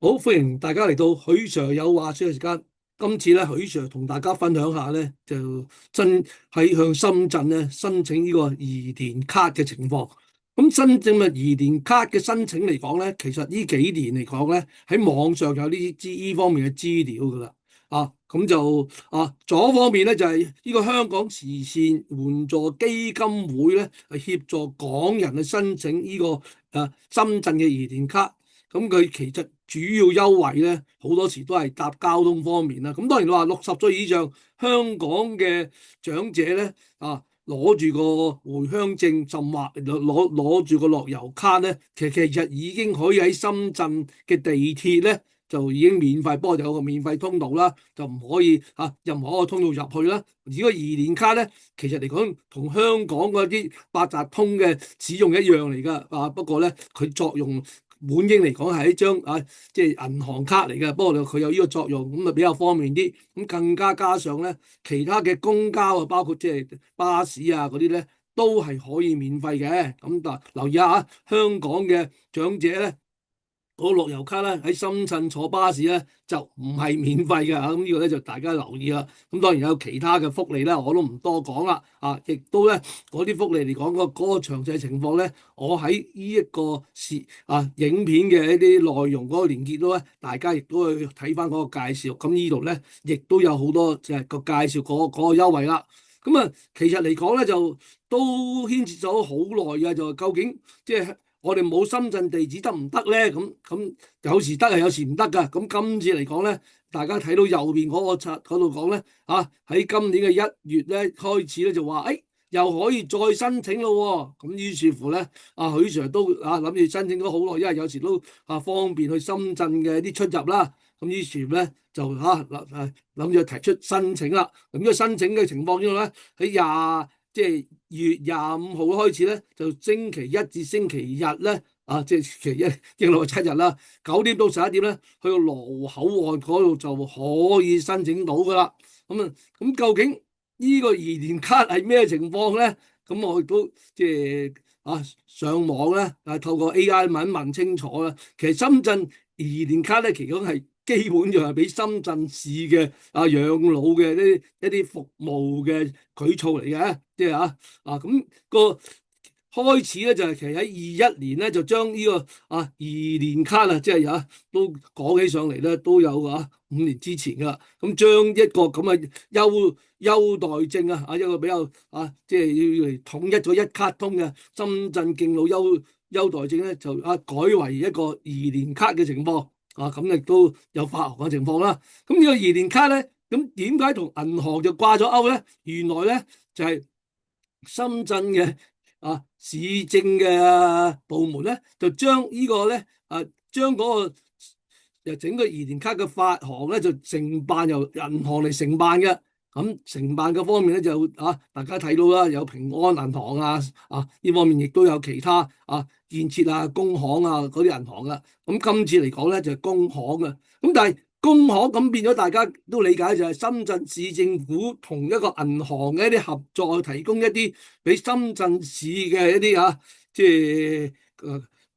好，歡迎大家嚟到許 Sir 有話說嘅時間。今次咧，許 Sir 同大家分享下咧，就喺向深圳咧申請呢個移電卡嘅情況。咁深圳嘅移電卡嘅申請嚟講咧，其實呢幾年嚟講咧，喺網上有呢方面嘅資料噶啦。咁就左方面咧就係呢個香港慈善援助基金會咧，係協助港人去申請呢個深圳嘅移電卡。咁佢其實主要優惠咧，好多時都係搭交通方面啦。咁當然話60歲以上香港嘅長者咧，攞住個回鄉證，甚或攞住個樂悠卡咧，其實已經可以喺深圳嘅地鐵咧就已經免費，不過有個免費通道啦，就唔可以任何一個通道入去啦。如果移電卡咧，其實嚟講同香港嗰啲八達通嘅使用一樣嚟㗎，不過咧佢作用。本應嚟講係一張即係銀行卡嚟嘅，不過佢有呢個作用，咁啊比較方便啲。咁更加上咧，其他嘅公交啊，包括即係巴士啊嗰啲咧，都係可以免費嘅。咁但留意下香港嘅長者咧。嗰個樂悠卡咧喺深圳坐巴士咧就唔係免費嘅，咁呢個咧就大家留意啦。咁當然有其他嘅福利咧，我都唔多講啦。亦都咧嗰啲福利嚟講嗰個詳細情況咧，我喺呢一個影片嘅一啲內容嗰個連結度咧，大家亦都去睇翻嗰個介紹。咁呢度咧亦都有好多就係個介紹嗰個優惠啦。咁其實嚟講咧就都牽涉咗好耐嘅，就究竟即係。我哋冇深圳地址得唔得咧？咁有時得係，有時唔得㗎。咁今次嚟講咧，大家睇到右邊嗰個冊嗰度講咧，喺今年嘅1月咧開始咧就話，又可以再申請咯喎。咁於是乎咧，許 Sir 都諗住申請咗好耐，因為有時都方便去深圳嘅啲出入啦。咁於是咧就諗住提出申請啦。咁呢個申請嘅情況之後咧，喺即係2月25號開始咧，就星期一至星期日咧，即係星期一應該7日啦，9點到11點咧，去到羅湖口岸嗰度就可以申請到噶啦。咁究竟呢個移電卡係咩情況咧？咁我亦都即係上網咧，透過 AI 問清楚啦。其實深圳移電卡咧，其中係基本上係俾深圳市嘅養老嘅一啲服務嘅舉措嚟嘅，即係咁個開始咧就係其實喺21年咧就將呢個移電卡即係都講起上嚟咧都有5年之前噶，咁將一個咁嘅優待證一個比較即係要嚟統一咗一卡通嘅深圳敬老優待證咧就改為一個移電卡嘅情況。咁亦都有發行嘅情況啦。咁呢個移電卡咧，咁點解同銀行就掛咗鈎咧？原來咧就係深圳嘅市政嘅部門咧，就將呢個咧將嗰個整個移電卡嘅發行咧，就承辦由銀行嚟承辦嘅。咁承辦嘅方面咧就大家睇到啦，有平安銀行呢方面亦都有其他建設工行嗰啲銀行啦。咁今次嚟講咧就係工行嘅。咁但係工行咁變咗，大家都理解就係深圳市政府同一個銀行嘅一啲合作，提供一啲俾深圳市嘅一啲即係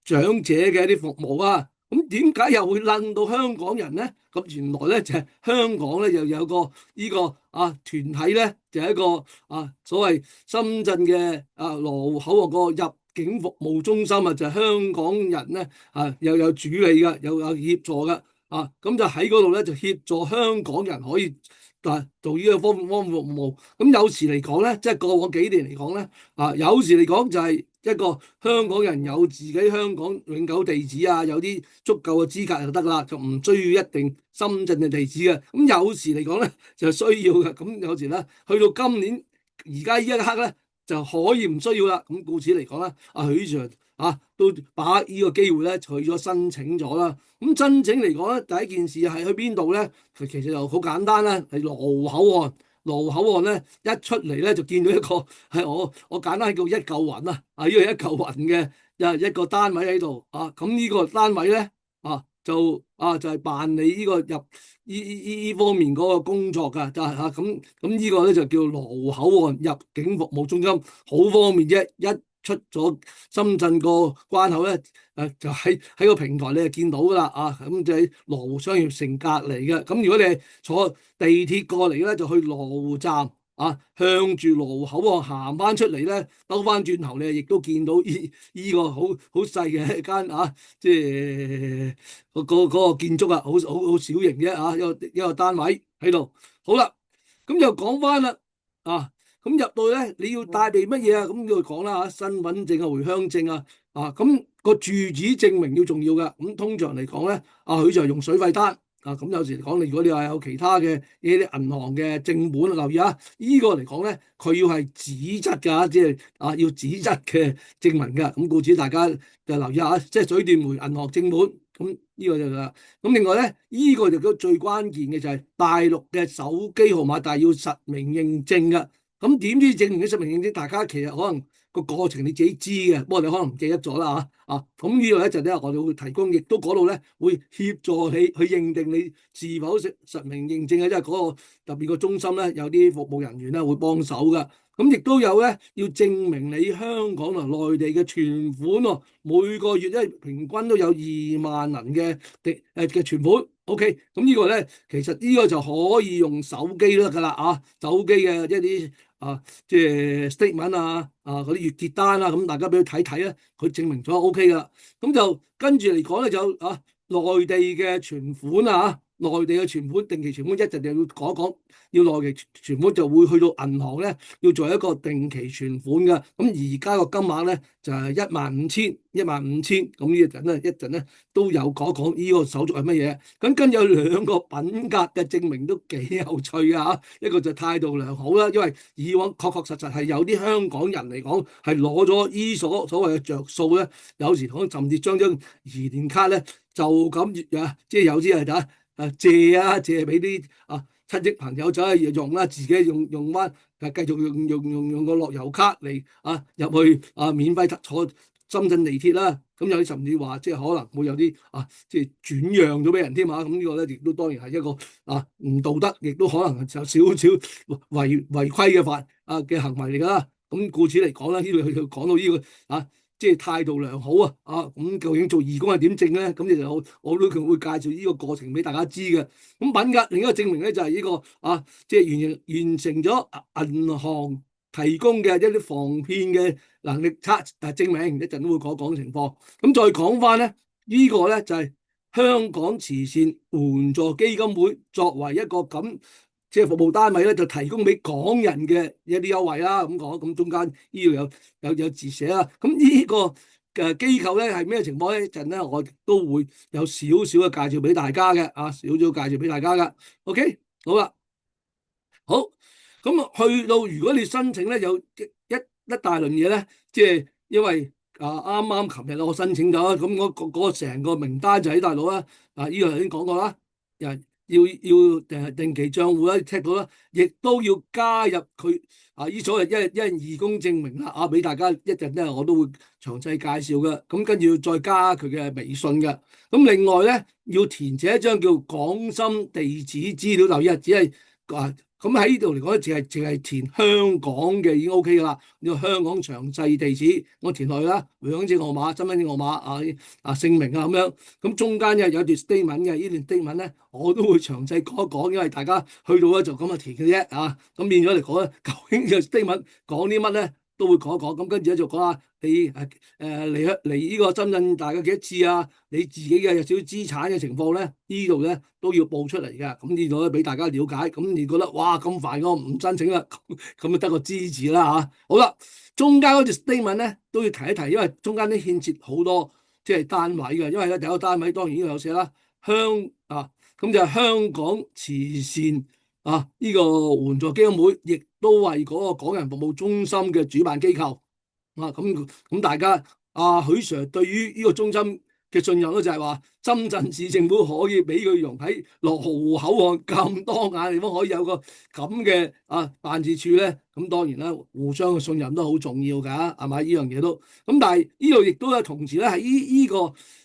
長者嘅一啲服務啊。咁點解又會輪到香港人咧？咁原來咧就係香港咧又有個呢個團體咧，就係一個所謂深圳嘅羅湖口岸個入境服務中心啊，就係香港人咧又有主理嘅，又有協助嘅咁就喺嗰度咧就協助香港人可以做呢個方面服務。咁有時嚟講咧，即係過往幾年嚟講咧有時嚟講就係一個香港人有自己香港永久地址有啲足夠嘅資格就得啦，就唔需要一定深圳嘅地址嘅。咁有時嚟講咧就需要嘅。咁有時咧去到今年而家呢一刻咧就可以唔需要啦。咁故此嚟講咧，許 Sir 都把呢個機會咧取咗申請咗啦。咁申請嚟講咧，第一件事係去邊度咧？其實就好簡單啦，係羅湖口岸。羅湖口岸咧一出嚟咧就見到一個係我簡單叫一嚿雲呢個一嚿雲嘅一個單位喺度咁呢個單位咧就係辦理呢個入呢方面嗰個工作㗎，就係咁呢個咧就叫羅湖口岸入境服務中心，好方便啫，出咗深圳個關口咧，就喺個平台你就見到噶啦啊，咁就喺羅湖商業城隔離嘅。咁如果你係坐地鐵過嚟咧，就去羅湖站啊，向住羅湖口岸行翻出嚟咧，兜翻轉頭你亦都見到依個好細嘅一間啊，即係嗰個建築啊，好小型啫啊，一個單位喺度。好啦，咁就講翻啦啊。咁入到咧，你要帶備乜嘢啊？咁要講啦嚇，身份證啊、回鄉證啊，咁個住址證明要重要嘅。咁通常嚟講咧，佢就用水費單啊。咁有時嚟講，如果你話有其他嘅呢啲銀行嘅正本，留意啊，依個嚟講咧，佢要係紙質㗎，即係要紙質嘅證明㗎。咁故此大家就留意下，即係水電煤銀行正本。咁呢個就啦。咁另外咧，依個就都最關鍵嘅就係大陸嘅手機號碼，但係要實名認證㗎。咁點知證明啲實名認證？大家其實可能個過程你自己知嘅，不過你可能唔記得咗啦嚇。咁呢度咧就咧我哋會提供，亦都嗰度咧會協助你去認定你是否實名認證嘅，即係嗰個特別個中心咧有啲服務人員咧會幫手㗎。咁亦都有咧要證明你香港同內地嘅存款喎，每個月咧平均都有2萬銀嘅存款。OK，咁呢個咧其實呢個就可以用手機都得㗎啦啊，手機嘅一啲即係 statement 嗰啲月結單啦，咁大家俾佢睇睇咧，佢證明咗 OK 㗎啦。咁就跟住嚟講咧，就內地嘅存款內地嘅存款定期存款一陣就要講一講，要內地存款就會去到銀行咧，要做一個定期存款㗎。咁而家個金額咧就係15000，咁呢一陣咧都有講一講呢個手續係乜嘢。咁跟住有2個品格嘅證明都幾有趣啊！一個就態度良好啦，因為以往確實係有啲香港人嚟講係攞咗依所謂嘅着數咧，有時可能甚至將張移電卡咧就咁即係有啲借俾啲親戚朋友走去用啦，自己用翻繼續用個樂悠卡嚟入去免費坐深圳地鐵啦。咁有啲甚至話即係可能會有啲即係轉讓咗俾人添啊。咁呢個咧亦都當然係一個唔道德，亦都可能有少少違規嘅行為嚟㗎啦。咁故此嚟講咧，呢度佢講到呢個即係態度良好咁究竟做義工係點證咧？咁其實我都會介紹呢個過程俾大家知嘅。咁品格另一個證明咧就係呢個即係完成咗銀行提供嘅一啲防騙嘅能力證明，一陣都會講情況。咁再講翻咧，呢個咧就係香港慈善援助基金會作為一個咁即係服務單位咧，就提供俾港人嘅一啲優惠啦。咁講，咁中間呢度有字寫啦。咁呢個嘅機構咧係咩情況咧？一陣咧我都會有少少嘅介紹俾大家嘅，少少介紹俾大家噶。OK， 好啦，好，咁去到如果你申請咧，有一大輪嘢咧，即係因為啱啱琴日我申請咗，咁嗰個成個名單就喺大陸啦。呢個頭先講過啦，要定期帳戶啦 check 到啦，亦都要加入佢呢所謂一人義工證明啦俾大家一陣咧我都會詳細介紹嘅。咁跟住要再加佢嘅微信嘅。咁另外咧要填寫一張叫港深地址資料，留意只係咁喺呢度嚟講，淨係填香港嘅已經 OK 噶啦。呢個香港詳細地址我填落去啦，回鄉證號碼、身份證號碼姓名咁樣。咁中間有段 statement 嘅，呢段 statement 咧我都會詳細講一講，因為大家去到咧就咁填嘅啫咁變咗嚟講咧，究竟個 statement 講啲乜咧都會講一講。咁跟住咧就講下你嚟呢個深圳大概幾多次你自己嘅有少少資產嘅情況咧，呢度咧都要報出嚟嘅。咁呢度咧俾大家了解。咁你覺得哇咁煩，我唔申請啦，咁就得個支持啦好啦，中間嗰條 statement 咧都要提一提，因為中間都牽涉好多即係單位嘅。因為咧第一個單位當然呢度有寫啦，咁就係香港慈善呢個援助基金會，亦都為嗰個港人服務中心嘅主辦機構。咁大家許 Sir 對於呢個中心嘅信任咧，就係話深圳市政府可以俾佢用喺羅湖口岸咁多眼地方，可以有個咁嘅辦事處咧。咁當然啦，互相嘅信任都好重要㗎，係咪？呢樣嘢都咁，但係呢度亦都有同時咧喺呢個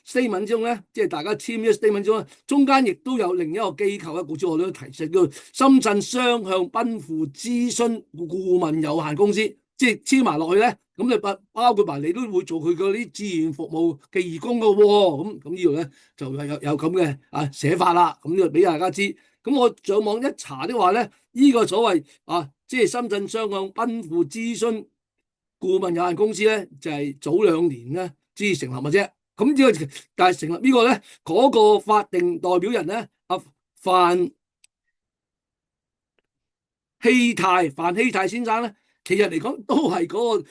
statement 中咧，即係大家簽呢個 statement 中咧，中間亦都有另一個機構咧，故此我都提示叫深圳雙向奔赴諮詢顧問有限公司。即係簽埋落去咧，咁你包括埋你都會做佢嗰啲志願服務嘅義工噶喎。咁呢度咧就係有咁嘅寫法啦。咁呢個俾大家知。咁我上網一查的話咧，呢個所謂即係深圳雙向奔赴諮詢顧問有限公司咧，就係早2年咧先成立嘅啫。咁呢個但係成立呢個咧，嗰個法定代表人咧，范希泰先生咧，其實嚟講都係嗰個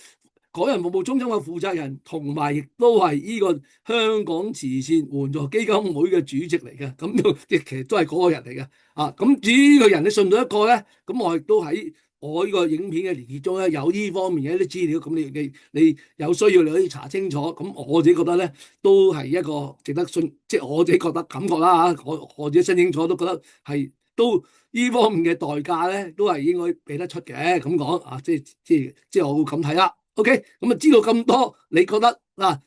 港人服務中心嘅負責人，同埋亦都係呢個香港慈善援助基金會嘅主席嚟嘅。咁其實都係嗰個人嚟嘅。咁至於呢個人你信到一個咧，咁我亦都喺我呢個影片嘅連結中咧有呢方面嘅一啲資料。咁你有需要你可以查清楚。咁我自己覺得咧都係一個值得信，即係我自己覺得感覺啦嚇。我自己申清楚都覺得係都。呢方面嘅代價咧，都係應該俾得出嘅。咁講即係我會咁睇啦。OK，咁知道咁多，你覺得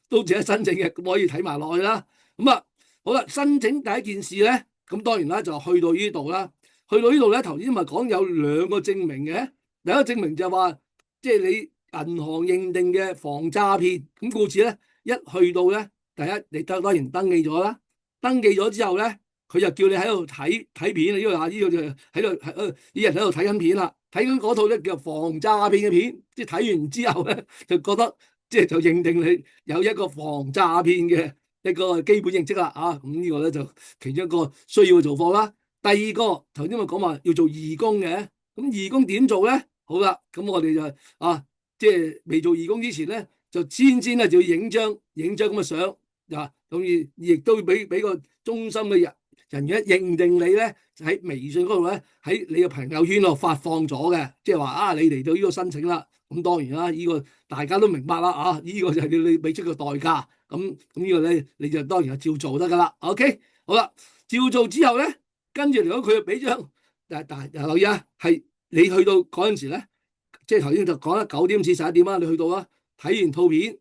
都值得申請嘅，咁可以睇埋落去啦。咁好啦，申請第一件事咧，咁當然啦，就去到呢度啦。去到呢度咧，頭先咪講有2個證明嘅。第一個證明就係話，即係你銀行認定嘅防詐騙。咁故此咧，一去到咧，第一你當然登記咗啦。登記咗之後咧，佢就叫你喺度睇片。呢個就喺度啲人喺度睇緊片啦，睇緊嗰套咧叫防詐騙嘅片。即係睇完之後咧，就覺得即係就認定你有一個防詐騙嘅一個基本認識啦。咁呢個咧就其中一個需要嘅做法啦。第二個頭先咪講話要做義工嘅，咁義工點做咧？好啦，咁我哋就即係未做義工之前咧，就先咧就要影張咁嘅相咁亦都要俾個中心嘅人員認定你咧，喺微信嗰度咧，喺你嘅朋友圈度發放咗嘅，即係話你嚟到呢個申請啦。咁當然啦，呢個大家都明白啦。呢個就係你俾出個代價。咁呢個咧，你就當然係照做得噶啦。OK， 好啦，照做之後咧，跟住嚟講佢就俾張，但留意係你去到嗰陣時咧，即係頭先就講啦，9點至11點你去到睇完套片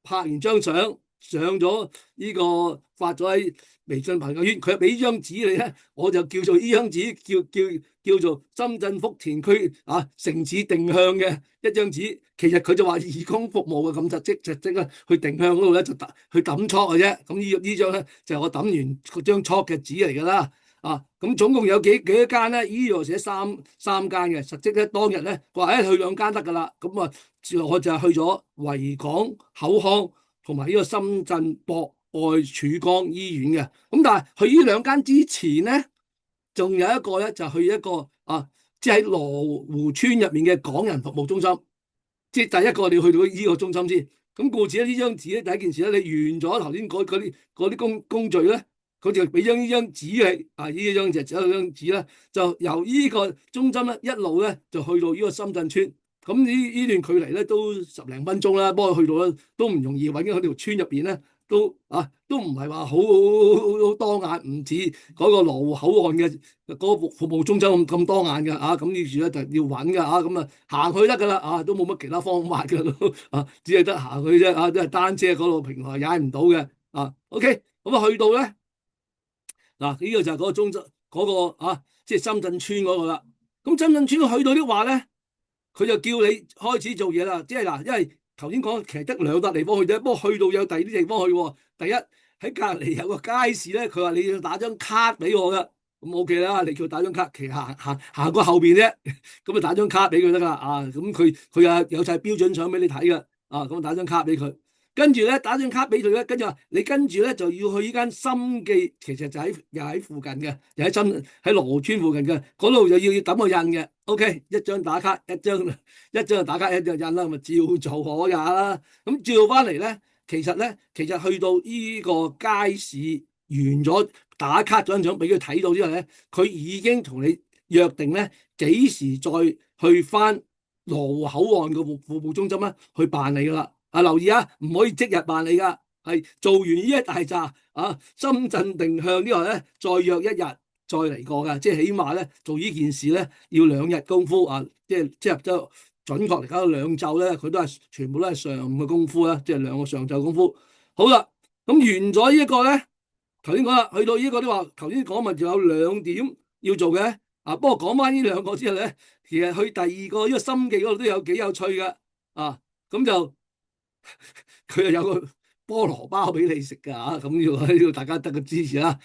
拍完張相上咗呢個發咗喺微信朋友圈，佢俾張紙你咧，我就叫做呢張紙叫做深圳福田區城市定向嘅一張紙。其實佢就話義工服務嘅，咁就即刻去定向嗰度咧就去抌戳嘅啫。咁呢張咧就係我抌完嗰張戳嘅紙嚟㗎啦。咁總共有幾多間咧？呢度寫三間嘅，實際咧當日咧佢話去2間得㗎啦。咁我就去咗維港口腔同埋呢個深圳博愛曙光醫院嘅。咁但係去呢2間之前咧，仲有一個咧就去一個即係喺羅湖村入面嘅港人服務中心。即係第一個你要去到呢個中心先。咁故此咧呢張紙咧第一件事咧，你完咗頭先嗰啲工序咧，佢就俾呢張紙你。呢張就只有張紙咧，就由呢個中心咧一路咧就去到呢個深圳村。咁呢段距離咧都10零分鐘啦。不過去到咧都唔容易揾，喺條村入邊咧都唔係話好多眼，唔似嗰個羅湖口岸嘅嗰個服務中心咁多眼嘅。咁呢處咧就要揾嘅。咁行去得㗎啦。都冇乜其他方法㗎都只係得行去啫。都係單車嗰度平台踩唔到嘅。OK， 咁去到咧呢個就係嗰個中心嗰個即係深圳村嗰個啦。咁深圳村去到的話咧，佢就叫你開始做嘢啦。即係因為頭先講其實得2笪地方去啫，不過去到有第二啲地方去喎。第一喺隔離有個街市咧，佢話你要打張卡俾我㗎。咁 OK 啦，你叫佢打張卡，其實行過後邊啫。咁打張卡俾佢得㗎。咁佢有晒標準相俾你睇㗎。咁打張卡俾佢。跟住咧打張卡俾佢咧，跟住話你跟住咧就要去呢間心記，其實就又喺附近嘅，又喺羅湖村附近嘅嗰度，就要抌個印嘅。OK， 一張打卡，一張就打卡，一張印啦，咪照做可㗎啦。咁照翻嚟咧，其實去到呢個街市完咗打卡咗張相俾佢睇到之後咧，佢已經同你約定咧幾時再去翻羅湖口岸嘅服務中心咧去辦理㗎啦。留意唔可以即日辦理㗎，係做完呢一大紮深圳定向呢個咧，再約1日再嚟過㗎。即係起碼咧做呢件事咧要2日功夫。即係都準確嚟講2晝咧，佢都係全部都係上午嘅功夫啦，即係2個上晝功夫。好啦，咁完咗呢一個咧，頭先講啦，去到呢個都話頭先講咪仲有2點要做嘅。不過講翻呢兩個之後咧，其實去第二個呢個心記嗰度都有幾有趣嘅。咁就佢又有個菠蘿包俾你食㗎嚇，咁呢度大家得個支持啦。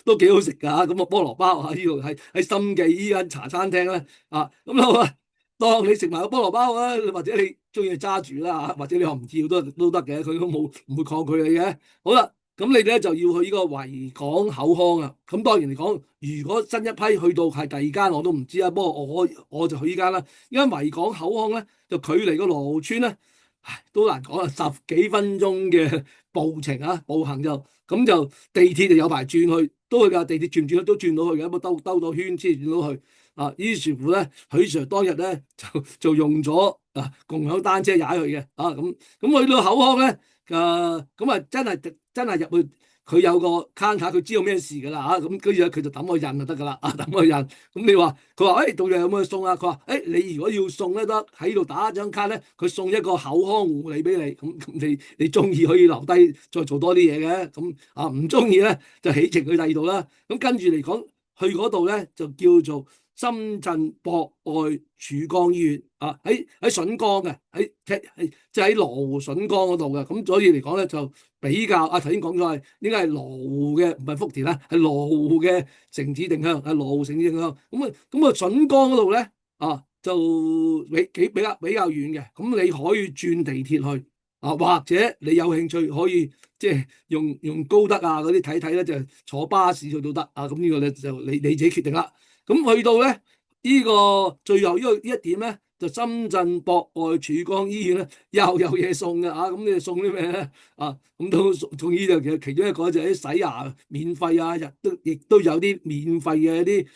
都幾好食㗎嚇。咁啊菠蘿包啊，呢度喺心記呢間茶餐廳咧。咁好啊，當你食埋個菠蘿包啊，或者你中意揸住啦嚇，或者你話唔要都得嘅，佢都唔會抗拒你嘅。好啦。咁你咧就要去呢個維港口腔啊。咁當然嚟講，如果新一批去到係第二間我都唔知啊。不過我就去呢間啦。因為維港口腔咧就距離個羅湖村咧，都難講啊，十幾分鐘嘅步程啊，步行就地鐵就有排轉去，都去㗎。地鐵轉唔轉去都轉到去嘅，不過兜到圈先轉到去。於是乎咧，許 Sir 當日咧就用咗共享單車踩去嘅。咁去到口腔咧。咁真係入去，佢有個 counter，佢知道咩事㗎啦嚇。咁跟住佢就抌個印就得㗎啦。抌個印。咁你話佢話到底有冇送啊？佢話你如果要送咧，得喺度打一張卡咧，佢送一個口腔護理俾你。咁你中意可以留低再做多啲嘢嘅。咁唔中意咧就起程去第二度啦。咁跟住嚟講，去嗰度咧就叫做深圳博愛曙光醫院。喺筍江嘅，即係喺羅湖筍江嗰度嘅。咁所以嚟講咧就比較頭先講咗係應該係羅湖嘅，唔係福田啦，係羅湖嘅城址定向，係羅湖城址定向。咁筍江嗰度咧就比較遠嘅。咁你可以轉地鐵去或者你有興趣可以即係用高德嗰啲睇咧，就坐巴士去都得。咁呢個咧就你自己決定啦。咁去到咧呢個最後呢一點咧，就深圳博愛曙光醫院咧又有嘢送嘅。咁你哋送啲咩咧？咁都送呢度其中一個就係啲洗牙免費啊，亦都有啲免費嘅一啲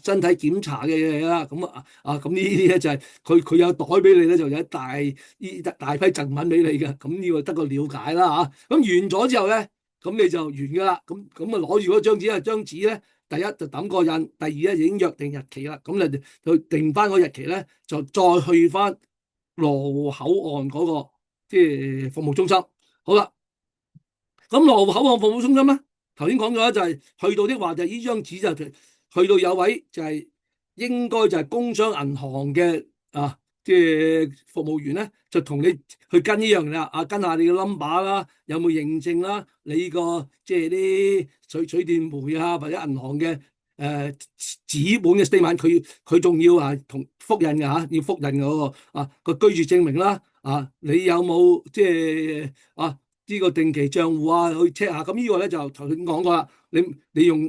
身體檢查嘅嘢啦。咁呢啲咧就係佢有袋俾你咧，就有一大批贈品俾你嘅。咁呢個得個了解啦嚇。咁完咗之後咧，咁你就完㗎啦。咁攞住嗰張紙，張紙咧。第一就抌個印，第二咧已經約定日期啦。咁你就定翻個日期咧，就再去翻羅湖口岸嗰個即係服務中心。好啦，咁羅湖口岸服務中心咧，頭先講咗咧就係去到的話就呢張紙就去到有位就係應該就係工商銀行嘅即係服務員咧，就同你去跟呢樣嘢啦。跟下你嘅 number 啦，有冇認證啦？你個即係啲水電煤或者銀行嘅紙本嘅 statement，佢仲要同複印嘅嚇，要複印嗰個個居住證明啦。你有冇即係呢個定期帳戶去 check 下？咁呢個咧就頭先講過啦。你用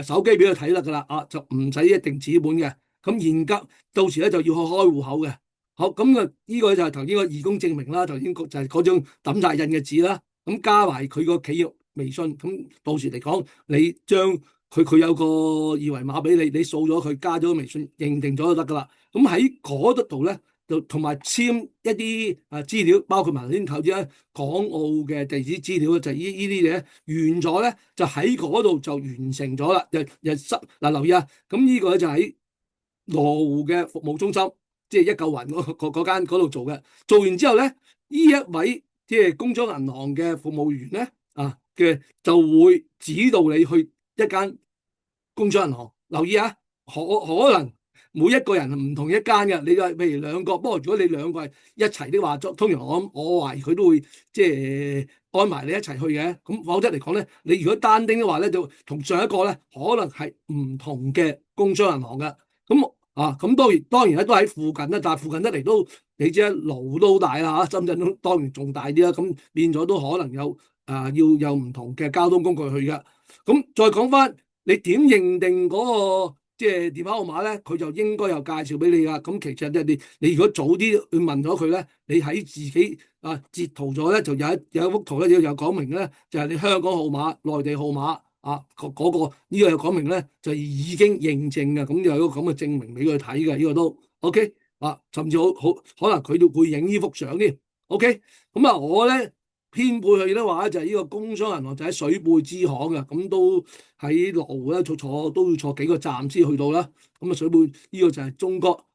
手機俾佢睇得㗎啦。就唔使一定紙本嘅。咁現急到時咧就要去開戶口嘅。好，咁呢個就係頭先個義工證明啦。頭先就係嗰張抌晒印嘅紙啦。咁加埋佢個企業微信，咁到時嚟講，你將佢有個二維碼俾你，你掃咗佢，加咗個微信認定咗就得噶啦。咁喺嗰度咧，就同埋簽一啲資料，包括埋頭先頭先港澳嘅地址資料，就係呢啲嘢完咗咧，就喺嗰度就完成咗啦。留意啊，咁呢個咧就喺羅湖嘅服務中心。即係一嚿雲嗰間嗰度做嘅。做完之後咧，呢一位即係工商銀行嘅服務員咧嘅就會指導你去一間工商銀行。留意啊，可能每一個人唔同一間嘅。你話譬如兩個，不過如果你兩個係一齊的話，通常我懷疑佢都會即係安埋你一齊去嘅。咁否則嚟講咧，你如果單丁嘅話咧，就同上一個咧可能係唔同嘅工商銀行嘅。咁當然咧都喺附近啦，但係附近得嚟都你知啦，羅湖都好大啦嚇，深圳都當然仲大啲啦。咁變咗都可能有要有唔同嘅交通工具去嘅。咁再講翻你點認定嗰個即係電話號碼咧，佢就應該有介紹俾你噶。咁其實你如果早啲去問咗佢咧，你喺自己截圖咗咧，就有一幅圖咧，又講明咧，就係你香港號碼、內地號碼。嗰個呢個又講明咧，就已經認證嘅。咁有個咁嘅證明俾佢睇嘅，呢個都 OK。甚至好可能佢都會影呢幅相添。OK。咁我咧偏背去咧話咧，就係呢個工商銀行就喺水貝支行嘅。咁都喺羅湖咧都要坐幾個站先去到啦。咁水貝呢個就係中國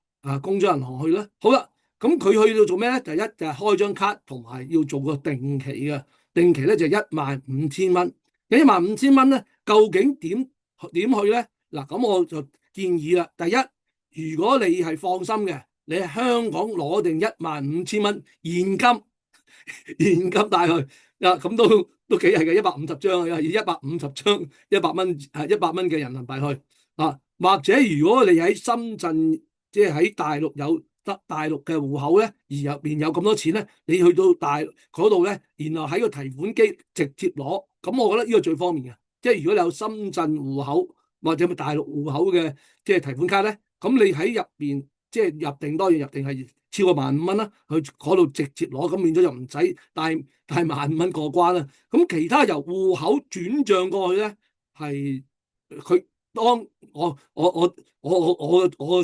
工商銀行去啦。好啦，咁佢去到做咩咧？第一就係開張卡，同埋要做個定期嘅。定期咧就15000蚊。15000蚊咧，究竟點去咧？咁我就建議啦。第一，如果你係放心嘅，你喺香港攞定15,000蚊現金，現金帶去啊，咁都幾係嘅，150張啊，以150張100蚊嘅人民幣去啊。或者如果你喺深圳，即係喺大陸有得大陸嘅戶口咧，而入邊有咁多錢咧，你去到大嗰度咧，然後喺個提款機直接攞，咁我覺得呢個最方便嘅。即係如果你有深圳戶口或者大陸戶口嘅即係提款卡咧，咁你喺入邊即係入定，當然入定係超過15,000啦，去嗰度直接攞，咁變咗就唔使帶15,000過關啦。咁其他由戶口轉帳過去咧，係佢當我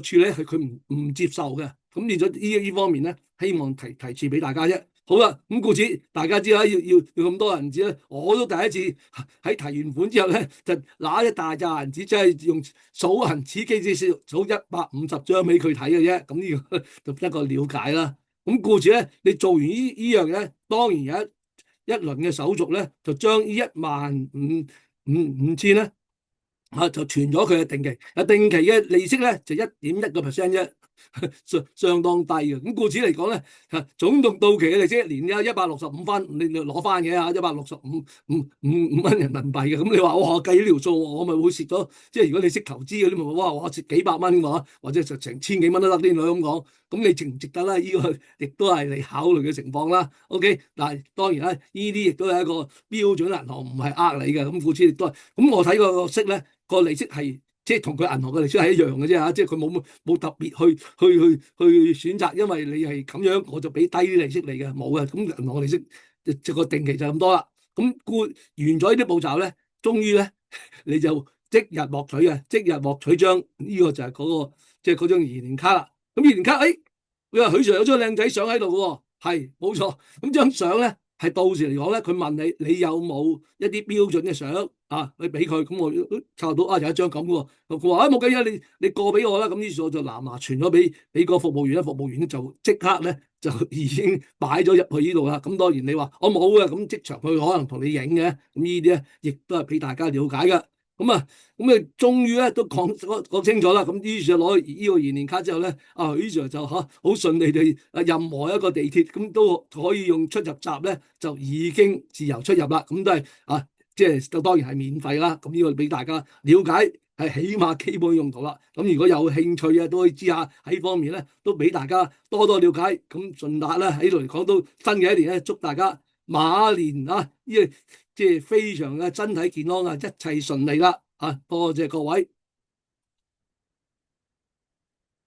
處理係佢唔接受嘅，咁變咗呢方面咧，希望提示俾大家啫。好啦，咁故此大家知啦，要咁多銀紙咧，我都第一次喺提完款之後咧，就拿一大紮銀紙，即係用數銀紙機先數150張俾佢睇嘅啫。咁呢個就一個了解啦。咁故此咧，你做完呢樣嘢，當然有一輪嘅手續咧，就將呢15,000咧就存咗佢嘅定期。定期嘅利息咧就1.1%啫。相當低嘅，咁故此嚟講咧，總共到期嘅利息一年有165分，你攞翻嘅嚇，165.5蚊人民幣嘅。咁你話哇，計呢條數，我咪會蝕咗？即係如果你識投資嗰啲，咪哇我蝕幾百蚊喎，或者就成千幾蚊都得啲女咁講。咁你值唔值得咧？呢個亦都係你考慮嘅情況啦。OK，嗱當然啦，呢啲亦都係一個標準銀行，唔係呃你嘅。咁故此亦都係。咁我睇個息咧，個利息係。即係同佢銀行嘅利息係一樣嘅啫嚇，即係佢冇特別去選擇，因為你係咁樣，我就俾低啲利息你嘅，冇嘅。咁銀行利息即個定期就咁多啦。咁完咗呢啲步驟咧，終於咧你就即日獲取嘅，即日獲取張呢個就係嗰個即係嗰張移年卡啦。咁移年卡，你話許 Sir 有張靚仔相喺度嘅喎，係冇錯。咁張相咧係到時嚟講咧，佢問你有冇一啲標準嘅相啊？你俾佢，咁我抄到有一張咁嘅喎。佢話冇計啊，你過俾我啦。咁於是我就嗱傳咗俾個服務員啦，服務員就即刻咧就已經擺咗入去呢度啦。咁當然你話我冇嘅，咁即場佢可能同你影嘅。咁呢啲咧亦都係俾大家了解嘅。咁終於咧都講清楚啦。咁於是就攞呢個延年卡之後咧，許 Sir 就好順利地任何一個地鐵咁都可以用出入閘咧，就已經自由出入啦。咁都係即係當然係免費啦。咁呢個俾大家了解係起碼基本用途啦。咁如果有興趣啊，都可以知下喺呢方面咧，都俾大家多多了解。咁順達咧喺度嚟講，都新嘅一年咧，祝大家馬年呢個即係非常嘅身體健康啊，一切順利啦！多謝各位。